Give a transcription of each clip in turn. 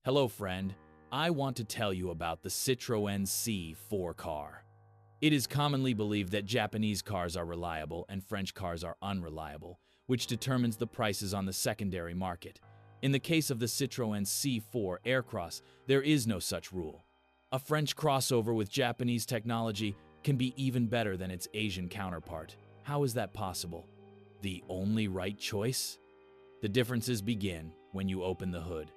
Hello friend, I want to tell you about the Citroen C4 car. It is commonly believed that Japanese cars are reliable and French cars are unreliable, which determines the prices on the secondary market. In the case of the Citroen C4 Aircross, there is no such rule. A French crossover with Japanese technology can be even better than its Asian counterpart. How is that possible? The only right choice? The differences begin when you open the hood.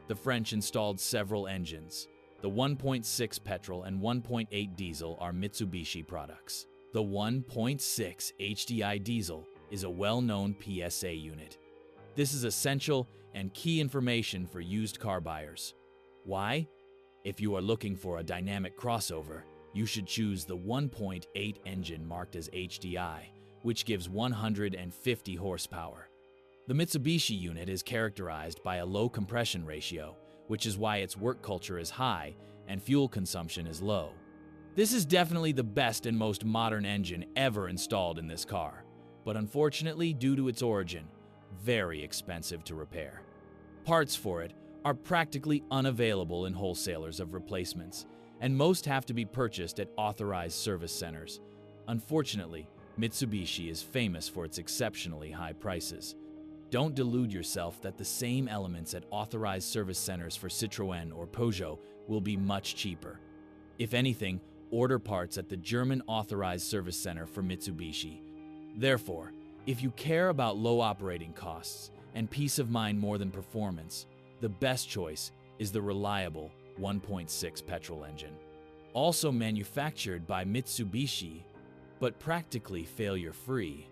The French installed several engines. The 1.6 petrol and 1.8 diesel are Mitsubishi products. The 1.6 HDI diesel is a well-known PSA unit. This is essential and key information for used car buyers. Why? If you are looking for a dynamic crossover, you should choose the 1.8 engine marked as HDI, which gives 150 horsepower. The Mitsubishi unit is characterized by a low compression ratio, which is why its work culture is high and fuel consumption is low. This is definitely the best and most modern engine ever installed in this car, but unfortunately, due to its origin, very expensive to repair. Parts for it are practically unavailable in wholesalers of replacements, and most have to be purchased at authorized service centers. Unfortunately, Mitsubishi is famous for its exceptionally high prices. Don't delude yourself that the same elements at authorized service centers for Citroën or Peugeot will be much cheaper. If anything, order parts at the German authorized service center for Mitsubishi. Therefore, if you care about low operating costs and peace of mind more than performance, the best choice is the reliable 1.6 petrol engine. Also manufactured by Mitsubishi, but practically failure-free.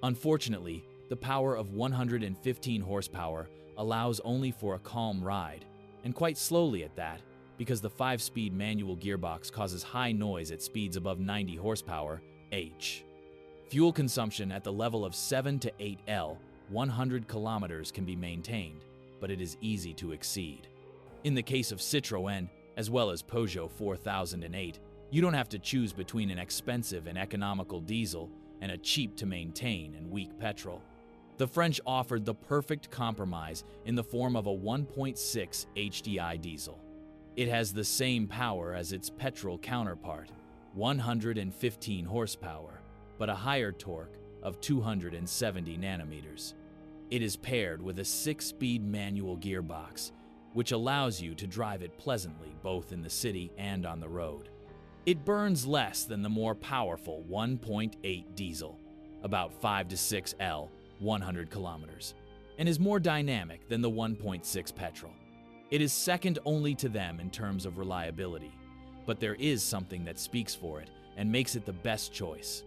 Unfortunately, the power of 115 horsepower allows only for a calm ride, and quite slowly at that, because the 5-speed manual gearbox causes high noise at speeds above 90 horsepower, h. Fuel consumption at the level of 7 to 8 L, 100 kilometers can be maintained, but it is easy to exceed. In the case of Citroën, as well as Peugeot 4008, you don't have to choose between an expensive and economical diesel and a cheap-to-maintain and weak petrol. The French offered the perfect compromise in the form of a 1.6 HDI diesel. It has the same power as its petrol counterpart, 115 horsepower, but a higher torque of 270 nanometers. It is paired with a 6-speed manual gearbox, which allows you to drive it pleasantly both in the city and on the road. It burns less than the more powerful 1.8 diesel, about 5 to 6 L, 100 kilometers, and is more dynamic than the 1.6 petrol. It is second only to them in terms of reliability, but there is something that speaks for it and makes it the best choice.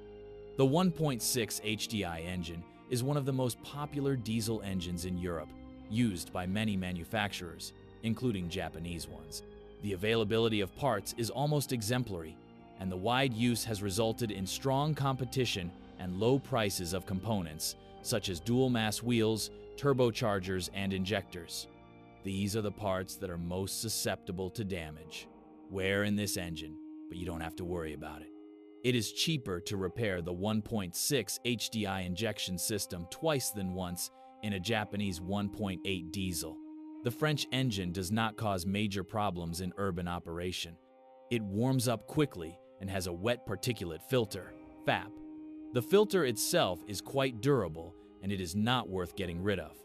The 1.6 HDI engine is one of the most popular diesel engines in Europe, used by many manufacturers, including Japanese ones. The availability of parts is almost exemplary, and the wide use has resulted in strong competition and low prices of components, such as dual-mass wheels, turbochargers, and injectors. These are the parts that are most susceptible to damage. Wear in this engine, but you don't have to worry about it. It is cheaper to repair the 1.6 HDI injection system twice than once in a Japanese 1.8 diesel. The French engine does not cause major problems in urban operation. It warms up quickly and has a wet particulate filter, FAP. The filter itself is quite durable and it is not worth getting rid of.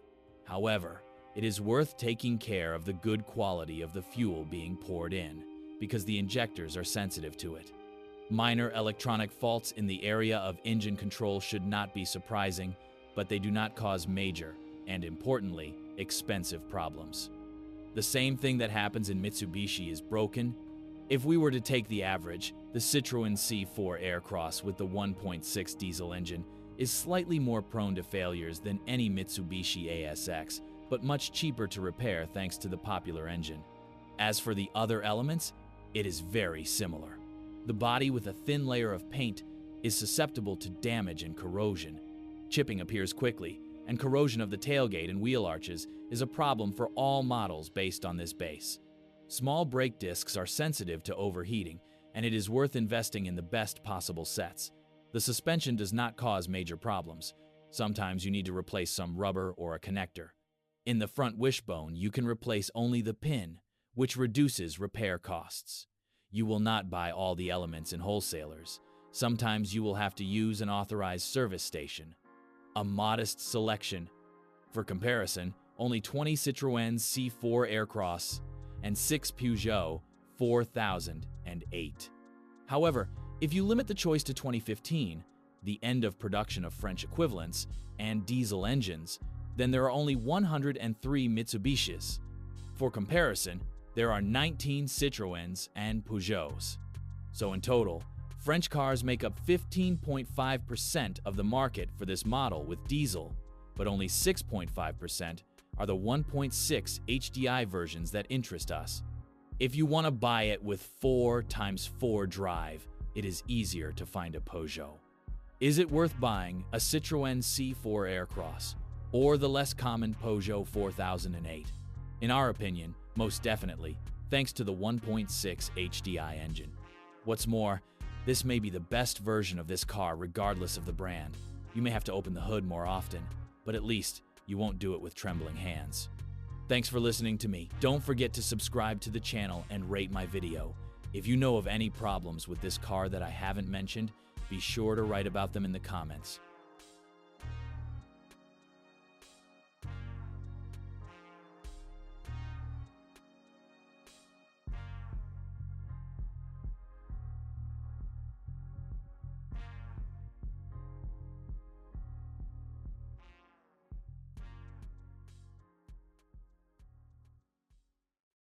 However, it is worth taking care of the good quality of the fuel being poured in, because the injectors are sensitive to it. Minor electronic faults in the area of engine control should not be surprising, but they do not cause major, and importantly, expensive problems. The same thing that happens in Mitsubishi is broken. If we were to take the average, the Citroen C4 Aircross with the 1.6 diesel engine is slightly more prone to failures than any Mitsubishi ASX, but much cheaper to repair thanks to the popular engine. As for the other elements, it is very similar. The body with a thin layer of paint is susceptible to damage and corrosion. Chipping appears quickly, and corrosion of the tailgate and wheel arches is a problem for all models based on this base. Small brake discs are sensitive to overheating, and it is worth investing in the best possible sets. The suspension does not cause major problems. Sometimes you need to replace some rubber or a connector. In the front wishbone, you can replace only the pin, which reduces repair costs. You will not buy all the elements in wholesalers. Sometimes you will have to use an authorized service station. A modest selection. For comparison, only 20 Citroën C4 Aircross and 6 Peugeot 4008. However, if you limit the choice to 2015, the end of production of French equivalents, and diesel engines, then there are only 103 Mitsubishis. For comparison, there are 19 Citroëns and Peugeots. So in total, French cars make up 15.5% of the market for this model with diesel, but only 6.5% are the 1.6 HDI versions that interest us. If you want to buy it with 4x4 drive, it is easier to find a Peugeot. Is it worth buying a Citroën C4 Aircross or the less common Peugeot 4008? In our opinion, most definitely, thanks to the 1.6 HDI engine. What's more, this may be the best version of this car regardless of the brand. You may have to open the hood more often, but at least you won't do it with trembling hands. Thanks for listening to me. Don't forget to subscribe to the channel and rate my video. If you know of any problems with this car that I haven't mentioned, be sure to write about them in the comments.